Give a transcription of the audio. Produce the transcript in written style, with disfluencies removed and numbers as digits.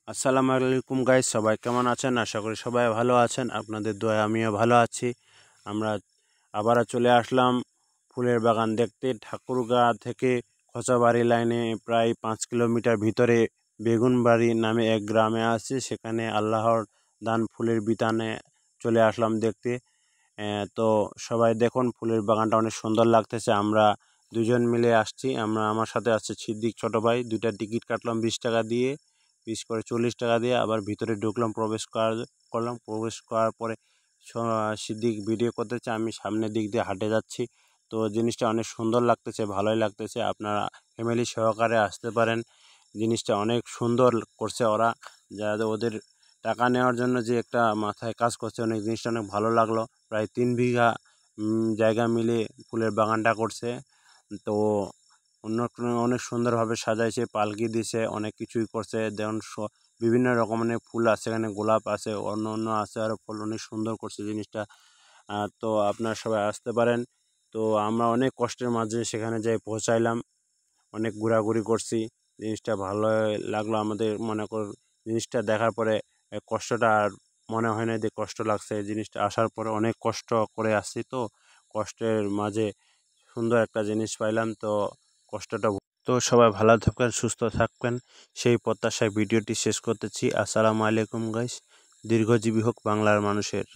আসসালামু আলাইকুম গাইস, সবাই কেমন আছেন? আশা করি সবাই ভালো আছেন। আপনাদের দোয়ায় আমিও ভালো আছি। আমরা আবারও চলে আসলাম ফুলের বাগান দেখতে। ঠাকুরগাঁ থেকে খোঁচাবাড়ি লাইনে প্রায় 5 কিলোমিটার ভিতরে বেগুনবাড়ি নামে এক গ্রামে আছে। সেখানে আল্লাহর দান ফুলের বিতানে চলে আসলাম দেখতে। তো সবাই দেখুন, ফুলের বাগানটা অনেক সুন্দর লাগতেছে। আমরা দুজন মিলে আসছি। আমার সাথে আছে সিদ্দিক ছোট ভাই। 2টা টিকিট কাটলাম 20 টাকা দিয়ে, 20 করে 40 টাকা দিয়ে। আবার ভিতরে ঢুকলাম, করলাম। প্রবেশ করার পরে সিদ্দিক ভিডিও করতেছে, আমি সামনের দিক দিয়ে হাঁটে যাচ্ছি। তো জিনিসটা অনেক সুন্দর লাগতেছে, ভালোই লাগতেছে। আপনারা ফ্যামিলি সহকারে আসতে পারেন। জিনিসটা অনেক সুন্দর করছে ওরা। যা ওদের টাকা নেওয়ার জন্য যে একটা মাথায় কাজ করছে, অনেক জিনিসটা অনেক ভালো লাগলো। প্রায় 3 বিঘা জায়গা মিলে ফুলের বাগানটা করছে। তো অনেক সুন্দরভাবে সাজাইছে, পালকি দিছে, অনেক কিছুই করছে। যেমন বিভিন্ন রকমের ফুল আছে, এখানে গোলাপ আছে, অন্য অন্য আছে, আরও ফুল অনেক সুন্দর করছে জিনিসটা। তো আপনারা সবাই আসতে পারেন। তো আমরা অনেক কষ্টের মাঝে সেখানে যাই পৌঁছাইলাম, অনেক ঘোরাঘুরি করছি। জিনিসটা ভালো লাগলো আমাদের। মনে কর জিনিসটা দেখার পরে কষ্টটা আর মনে হয় না যে কষ্ট লাগছে। জিনিসটা আসার পরে অনেক কষ্ট করে আসছি, তো কষ্টের মাঝে সুন্দর একটা জিনিস পাইলাম। তো কষ্টটা তো সবাই ভালো থাকবেন, সুস্থ থাকবেন, সেই প্রত্যাশায় ভিডিওটি শেষ করতেছি। আসসালামু আলাইকুম গাইস। দীর্ঘজীবী হোক বাংলার মানুষের।